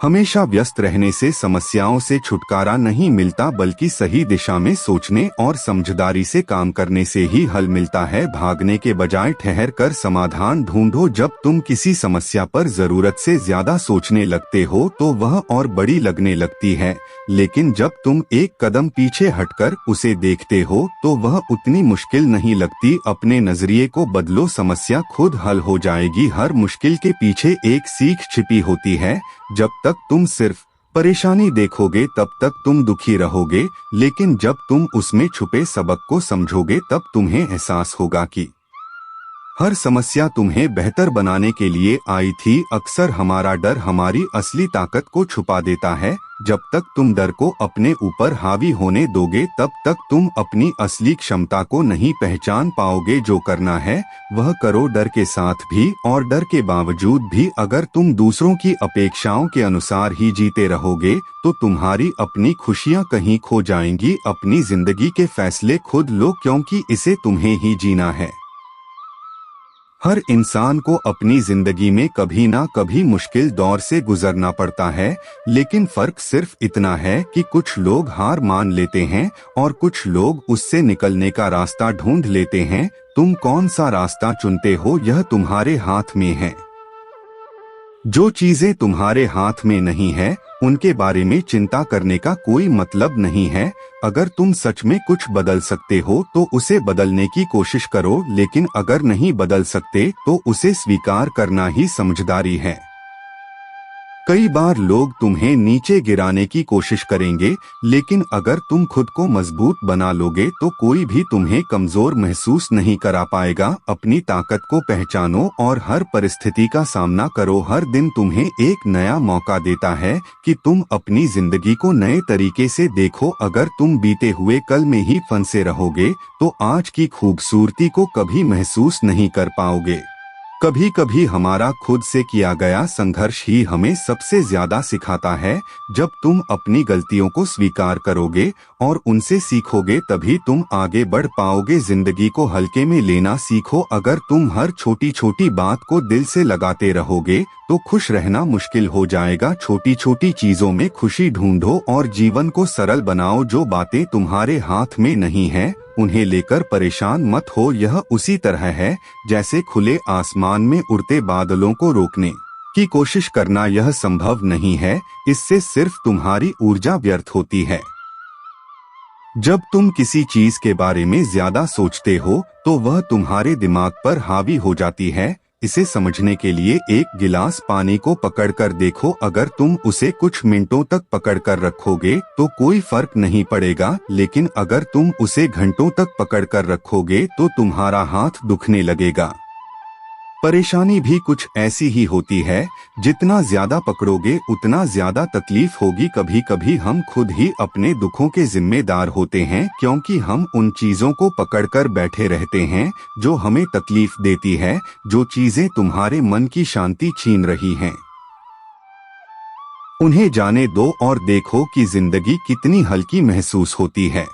हमेशा व्यस्त रहने से समस्याओं से छुटकारा नहीं मिलता बल्कि सही दिशा में सोचने और समझदारी से काम करने से ही हल मिलता है। भागने के बजाय ठहर कर समाधान ढूंढो। जब तुम किसी समस्या पर जरूरत से ज्यादा सोचने लगते हो तो वह और बड़ी लगने लगती है, लेकिन जब तुम एक कदम पीछे हटकर उसे देखते हो तो वह उतनी मुश्किल नहीं लगती। अपने नजरिए को बदलो, समस्या खुद हल हो जाएगी। हर मुश्किल के पीछे एक सीख छिपी होती है। जब तक तुम सिर्फ परेशानी देखोगे तब तक तुम दुखी रहोगे, लेकिन जब तुम उसमें छुपे सबक को समझोगे तब तुम्हें एहसास होगा कि हर समस्या तुम्हें बेहतर बनाने के लिए आई थी। अक्सर हमारा डर हमारी असली ताकत को छुपा देता है। जब तक तुम डर को अपने ऊपर हावी होने दोगे तब तक तुम अपनी असली क्षमता को नहीं पहचान पाओगे। जो करना है वह करो, डर के साथ भी और डर के बावजूद भी। अगर तुम दूसरों की अपेक्षाओं के अनुसार ही जीते रहोगे तो तुम्हारी अपनी खुशियां कहीं खो जाएंगी। अपनी जिंदगी के फैसले खुद लो, क्योंकि इसे तुम्हें ही जीना है। हर इंसान को अपनी जिंदगी में कभी ना कभी मुश्किल दौर से गुजरना पड़ता है, लेकिन फर्क सिर्फ इतना है कि कुछ लोग हार मान लेते हैं और कुछ लोग उससे निकलने का रास्ता ढूंढ लेते हैं। तुम कौन सा रास्ता चुनते हो यह तुम्हारे हाथ में है। जो चीजें तुम्हारे हाथ में नहीं है उनके बारे में चिंता करने का कोई मतलब नहीं है। अगर तुम सच में कुछ बदल सकते हो तो उसे बदलने की कोशिश करो, लेकिन अगर नहीं बदल सकते तो उसे स्वीकार करना ही समझदारी है। कई बार लोग तुम्हें नीचे गिराने की कोशिश करेंगे, लेकिन अगर तुम खुद को मजबूत बना लोगे तो कोई भी तुम्हें कमजोर महसूस नहीं करा पाएगा। अपनी ताकत को पहचानो और हर परिस्थिति का सामना करो। हर दिन तुम्हें एक नया मौका देता है कि तुम अपनी जिंदगी को नए तरीके से देखो। अगर तुम बीते हुए कल में ही फंसे रहोगे तो आज की खूबसूरती को कभी महसूस नहीं कर पाओगे। कभी कभी हमारा खुद से किया गया संघर्ष ही हमें सबसे ज्यादा सिखाता है। जब तुम अपनी गलतियों को स्वीकार करोगे और उनसे सीखोगे तभी तुम आगे बढ़ पाओगे। जिंदगी को हल्के में लेना सीखो। अगर तुम हर छोटी छोटी बात को दिल से लगाते रहोगे तो खुश रहना मुश्किल हो जाएगा। छोटी छोटी चीजों में खुशी ढूंढो और जीवन को सरल बनाओ। जो बातें तुम्हारे हाथ में नहीं है उन्हें लेकर परेशान मत हो। यह उसी तरह है जैसे खुले आसमान में उड़ते बादलों को रोकने की कोशिश करना। यह संभव नहीं है, इससे सिर्फ तुम्हारी ऊर्जा व्यर्थ होती है। जब तुम किसी चीज के बारे में ज्यादा सोचते हो तो वह तुम्हारे दिमाग पर हावी हो जाती है। इसे समझने के लिए एक गिलास पानी को पकड़कर देखो। अगर तुम उसे कुछ मिनटों तक पकड़कर रखोगे तो कोई फर्क नहीं पड़ेगा, लेकिन अगर तुम उसे घंटों तक पकड़कर रखोगे तो तुम्हारा हाथ दुखने लगेगा। परेशानी भी कुछ ऐसी ही होती है, जितना ज्यादा पकड़ोगे उतना ज्यादा तकलीफ होगी। कभी कभी हम खुद ही अपने दुखों के जिम्मेदार होते हैं, क्योंकि हम उन चीजों को पकड़कर बैठे रहते हैं जो हमें तकलीफ देती है, जो चीजें तुम्हारे मन की शांति छीन रही हैं। उन्हें जाने दो और देखो कि जिंदगी कितनी हल्की महसूस होती है।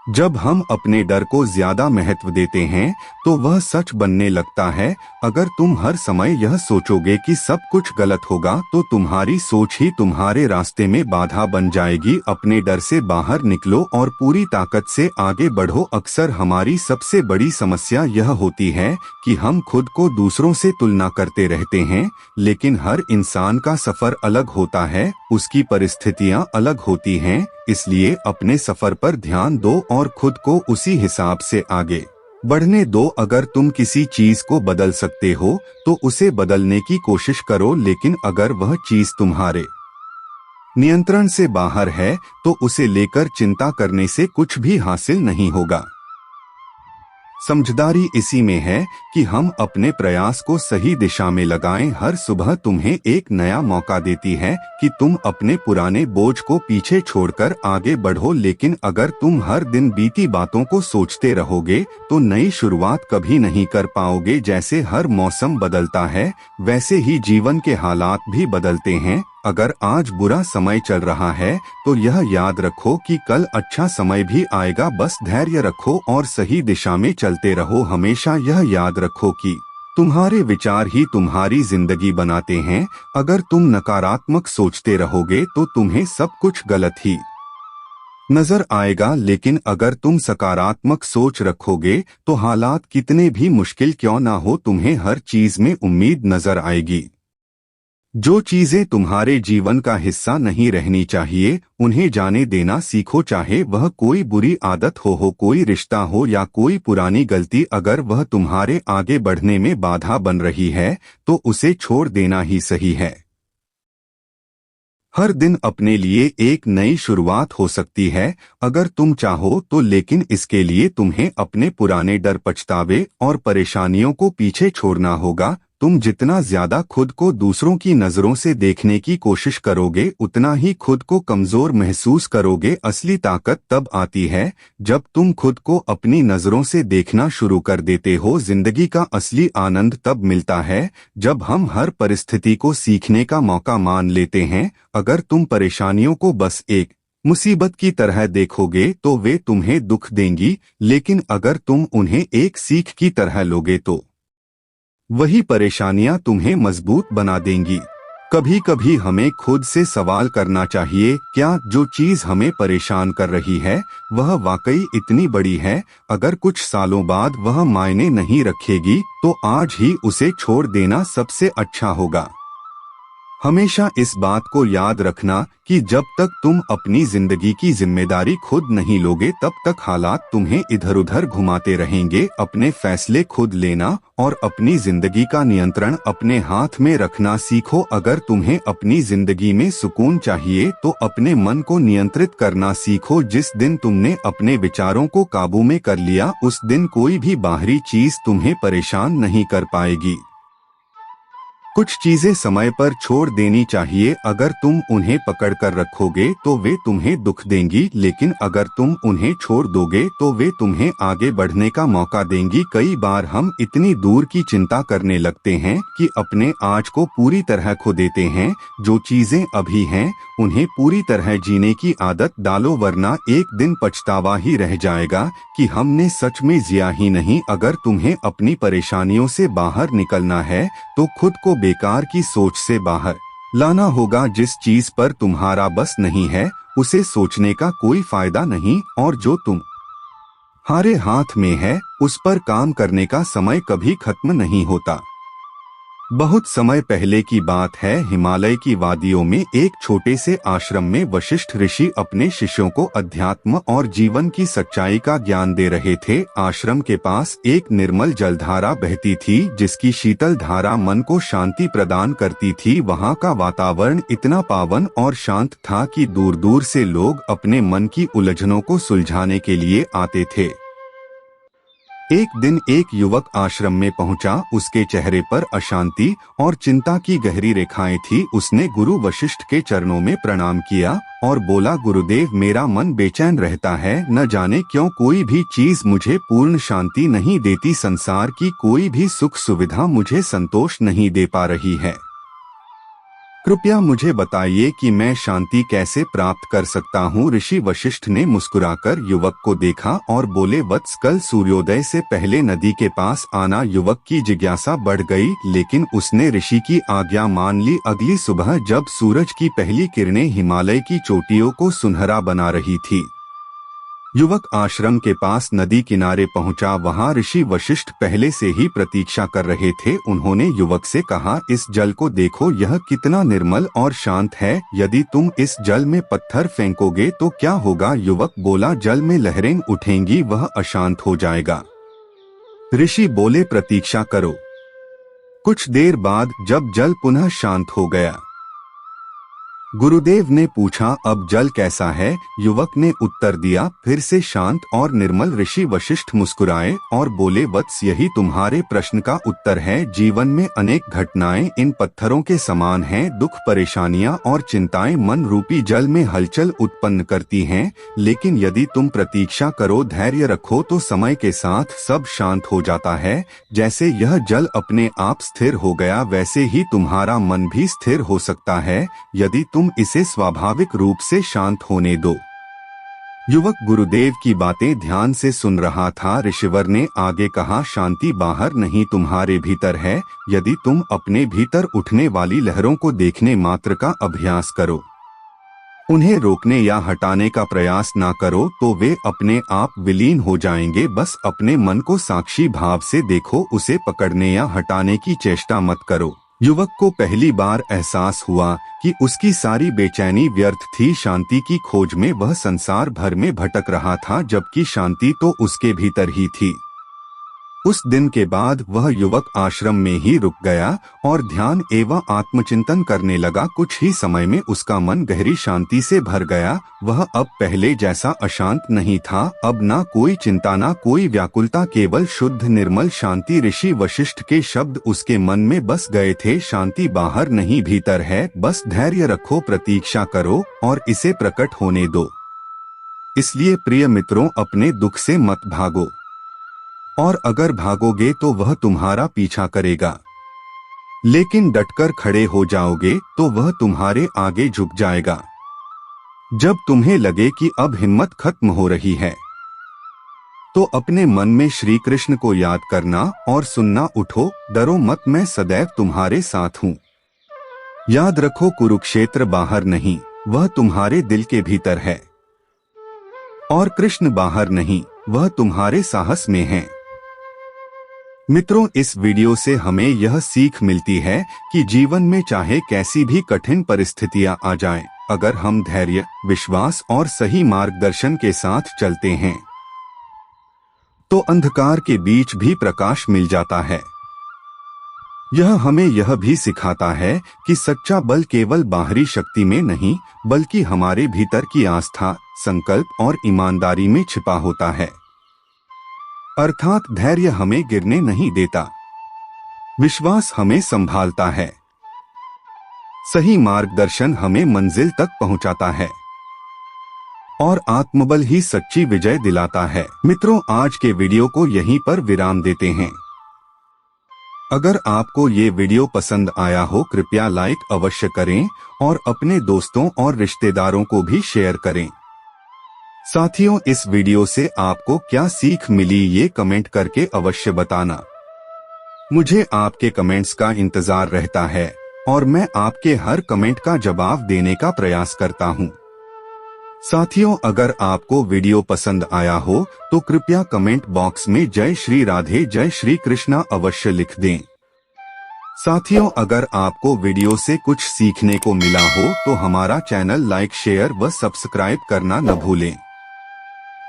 जब हम अपने डर को ज्यादा महत्व देते हैं तो वह सच बनने लगता है। अगर तुम हर समय यह सोचोगे कि सब कुछ गलत होगा तो तुम्हारी सोच ही तुम्हारे रास्ते में बाधा बन जाएगी। अपने डर से बाहर निकलो और पूरी ताकत से आगे बढ़ो। अक्सर हमारी सबसे बड़ी समस्या यह होती है कि हम खुद को दूसरों से तुलना करते रहते हैं, लेकिन हर इंसान का सफर अलग होता है, उसकी परिस्थितियां अलग होती हैं। इसलिए अपने सफर पर ध्यान दो और खुद को उसी हिसाब से आगे बढ़ने दो। अगर तुम किसी चीज को बदल सकते हो तो उसे बदलने की कोशिश करो, लेकिन अगर वह चीज तुम्हारे नियंत्रण से बाहर है तो उसे लेकर चिंता करने से कुछ भी हासिल नहीं होगा। समझदारी इसी में है कि हम अपने प्रयास को सही दिशा में लगाएं। हर सुबह तुम्हें एक नया मौका देती है कि तुम अपने पुराने बोझ को पीछे छोड़कर आगे बढ़ो, लेकिन अगर तुम हर दिन बीती बातों को सोचते रहोगे तो नई शुरुआत कभी नहीं कर पाओगे। जैसे हर मौसम बदलता है वैसे ही जीवन के हालात भी बदलते हैं। अगर आज बुरा समय चल रहा है तो यह याद रखो कि कल अच्छा समय भी आएगा। बस धैर्य रखो और सही दिशा में चलते रहो। हमेशा यह याद रखो कि तुम्हारे विचार ही तुम्हारी जिंदगी बनाते हैं। अगर तुम नकारात्मक सोचते रहोगे तो तुम्हें सब कुछ गलत ही नजर आएगा, लेकिन अगर तुम सकारात्मक सोच रखोगे तो हालात कितने भी मुश्किल क्यों ना हो, तुम्हें हर चीज में उम्मीद नजर आएगी। जो चीजें तुम्हारे जीवन का हिस्सा नहीं रहनी चाहिए उन्हें जाने देना सीखो, चाहे वह कोई बुरी आदत हो कोई रिश्ता हो या कोई पुरानी गलती। अगर वह तुम्हारे आगे बढ़ने में बाधा बन रही है तो उसे छोड़ देना ही सही है। हर दिन अपने लिए एक नई शुरुआत हो सकती है अगर तुम चाहो तो, लेकिन इसके लिए तुम्हें अपने पुराने डर, पछतावे और परेशानियों को पीछे छोड़ना होगा। तुम जितना ज्यादा खुद को दूसरों की नजरों से देखने की कोशिश करोगे उतना ही खुद को कमजोर महसूस करोगे। असली ताकत तब आती है जब तुम खुद को अपनी नजरों से देखना शुरू कर देते हो। जिंदगी का असली आनंद तब मिलता है जब हम हर परिस्थिति को सीखने का मौका मान लेते हैं। अगर तुम परेशानियों को बस एक मुसीबत की तरह देखोगे तो वे तुम्हें दुख देंगी, लेकिन अगर तुम उन्हें एक सीख की तरह लोगे तो वही परेशानियां तुम्हें मजबूत बना देंगी। कभी कभी हमें खुद से सवाल करना चाहिए, क्या जो चीज हमें परेशान कर रही है वह वाकई इतनी बड़ी है? अगर कुछ सालों बाद वह मायने नहीं रखेगी तो आज ही उसे छोड़ देना सबसे अच्छा होगा। हमेशा इस बात को याद रखना कि जब तक तुम अपनी जिंदगी की जिम्मेदारी खुद नहीं लोगे तब तक हालात तुम्हें इधर उधर घुमाते रहेंगे। अपने फैसले खुद लेना और अपनी जिंदगी का नियंत्रण अपने हाथ में रखना सीखो। अगर तुम्हें अपनी जिंदगी में सुकून चाहिए तो अपने मन को नियंत्रित करना सीखो। जिस दिन तुमने अपने विचारों को काबू में कर लिया उस दिन कोई भी बाहरी चीज तुम्हें परेशान नहीं कर पाएगी। कुछ चीजें समय पर छोड़ देनी चाहिए। अगर तुम उन्हें पकड़ कर रखोगे तो वे तुम्हें दुख देंगी, लेकिन अगर तुम उन्हें छोड़ दोगे तो वे तुम्हें आगे बढ़ने का मौका देंगी। कई बार हम इतनी दूर की चिंता करने लगते हैं कि अपने आज को पूरी तरह खो देते हैं। जो चीजें अभी हैं उन्हें पूरी तरह जीने की आदत डालो, वरना एक दिन पछतावा ही रह जाएगा कि हमने सच में जिया ही नहीं। अगर तुम्हें अपनी परेशानियों से बाहर निकलना है तो खुद को बेकार की सोच से बाहर लाना होगा। जिस चीज पर तुम्हारा बस नहीं है उसे सोचने का कोई फायदा नहीं, और जो तुम्हारे हाथ में है उस पर काम करने का समय कभी खत्म नहीं होता। बहुत समय पहले की बात है, हिमालय की वादियों में एक छोटे से आश्रम में वशिष्ठ ऋषि अपने शिष्यों को अध्यात्म और जीवन की सच्चाई का ज्ञान दे रहे थे। आश्रम के पास एक निर्मल जलधारा बहती थी जिसकी शीतल धारा मन को शांति प्रदान करती थी। वहाँ का वातावरण इतना पावन और शांत था कि दूर दूर से लोग अपने मन की उलझनों को सुलझाने के लिए आते थे। एक दिन एक युवक आश्रम में पहुंचा। उसके चेहरे पर अशांति और चिंता की गहरी रेखाएं थी। उसने गुरु वशिष्ठ के चरणों में प्रणाम किया और बोला, गुरुदेव, मेरा मन बेचैन रहता है। न जाने क्यों कोई भी चीज मुझे पूर्ण शांति नहीं देती। संसार की कोई भी सुख सुविधा मुझे संतोष नहीं दे पा रही है। कृपया मुझे बताइए कि मैं शांति कैसे प्राप्त कर सकता हूँ। ऋषि वशिष्ठ ने मुस्कुराकर युवक को देखा और बोले, वत्स, कल सूर्योदय से पहले नदी के पास आना। युवक की जिज्ञासा बढ़ गई, लेकिन उसने ऋषि की आज्ञा मान ली। अगली सुबह जब सूरज की पहली किरणें हिमालय की चोटियों को सुनहरा बना रही थी, युवक आश्रम के पास नदी किनारे पहुंचा। वहां ऋषि वशिष्ठ पहले से ही प्रतीक्षा कर रहे थे। उन्होंने युवक से कहा, इस जल को देखो, यह कितना निर्मल और शांत है। यदि तुम इस जल में पत्थर फेंकोगे तो क्या होगा? युवक बोला, जल में लहरें उठेंगी, वह अशांत हो जाएगा। ऋषि बोले, प्रतीक्षा करो। कुछ देर बाद जब जल पुनः शांत हो गया, गुरुदेव ने पूछा, अब जल कैसा है? युवक ने उत्तर दिया, फिर से शांत और निर्मल। ऋषि वशिष्ठ मुस्कुराए और बोले, वत्स, यही तुम्हारे प्रश्न का उत्तर है। जीवन में अनेक घटनाएं इन पत्थरों के समान हैं। दुख, परेशानियां और चिंताएं मन रूपी जल में हलचल उत्पन्न करती हैं, लेकिन यदि तुम प्रतीक्षा करो, धैर्य रखो, तो समय के साथ सब शांत हो जाता है। जैसे यह जल अपने आप स्थिर हो गया, वैसे ही तुम्हारा मन भी स्थिर हो सकता है, यदि तुम इसे स्वाभाविक रूप से शांत होने दो। युवक गुरुदेव की बातें ध्यान से सुन रहा था। ऋषिवर ने आगे कहा, शांति बाहर नहीं, तुम्हारे भीतर है। यदि तुम अपने भीतर उठने वाली लहरों को देखने मात्र का अभ्यास करो, उन्हें रोकने या हटाने का प्रयास ना करो, तो वे अपने आप विलीन हो जाएंगे। बस अपने मन को साक्षी भाव से देखो, उसे पकड़ने या हटाने की चेष्टा मत करो। युवक को पहली बार एहसास हुआ कि उसकी सारी बेचैनी व्यर्थ थी। शांति की खोज में वह संसार भर में भटक रहा था, जबकि शांति तो उसके भीतर ही थी। उस दिन के बाद वह युवक आश्रम में ही रुक गया और ध्यान एवं आत्मचिंतन करने लगा। कुछ ही समय में उसका मन गहरी शांति से भर गया। वह अब पहले जैसा अशांत नहीं था। अब ना कोई चिंता, ना कोई व्याकुलता, केवल शुद्ध निर्मल शांति। ऋषि वशिष्ठ के शब्द उसके मन में बस गए थे। शांति बाहर नहीं, भीतर है। बस धैर्य रखो, प्रतीक्षा करो और इसे प्रकट होने दो। इसलिए प्रिय मित्रों, अपने दुख से मत भागो, और अगर भागोगे तो वह तुम्हारा पीछा करेगा, लेकिन डटकर खड़े हो जाओगे तो वह तुम्हारे आगे झुक जाएगा। जब तुम्हें लगे कि अब हिम्मत खत्म हो रही है, तो अपने मन में श्री कृष्ण को याद करना और सुनना, उठो, डरो मत, मैं सदैव तुम्हारे साथ हूँ। याद रखो, कुरुक्षेत्र बाहर नहीं, वह तुम्हारे दिल के भीतर है, और कृष्ण बाहर नहीं, वह तुम्हारे साहस में है। मित्रों, इस वीडियो से हमें यह सीख मिलती है कि जीवन में चाहे कैसी भी कठिन परिस्थितियां आ जाएं, अगर हम धैर्य, विश्वास और सही मार्गदर्शन के साथ चलते हैं, तो अंधकार के बीच भी प्रकाश मिल जाता है। यह हमें यह भी सिखाता है कि सच्चा बल केवल बाहरी शक्ति में नहीं, बल्कि हमारे भीतर की आस्था, संकल्प और ईमानदारी में छिपा होता है। अर्थात धैर्य हमें गिरने नहीं देता, विश्वास हमें संभालता है, सही मार्गदर्शन हमें मंजिल तक पहुंचाता है, और आत्मबल ही सच्ची विजय दिलाता है। मित्रों, आज के वीडियो को यहीं पर विराम देते हैं। अगर आपको ये वीडियो पसंद आया हो, कृपया लाइक अवश्य करें और अपने दोस्तों और रिश्तेदारों को भी शेयर करें। साथियों, इस वीडियो से आपको क्या सीख मिली, ये कमेंट करके अवश्य बताना। मुझे आपके कमेंट्स का इंतजार रहता है और मैं आपके हर कमेंट का जवाब देने का प्रयास करता हूं। साथियों, अगर आपको वीडियो पसंद आया हो तो कृपया कमेंट बॉक्स में जय श्री राधे, जय श्री कृष्णा अवश्य लिख दें। साथियों, अगर आपको वीडियो से कुछ सीखने को मिला हो तो हमारा चैनल लाइक, शेयर व सब्सक्राइब करना न भूलें।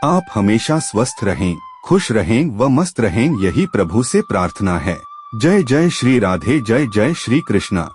आप हमेशा स्वस्थ रहें, खुश रहें व मस्त रहें, यही प्रभु से प्रार्थना है। जय जय श्री राधे, जय जय श्री कृष्णा।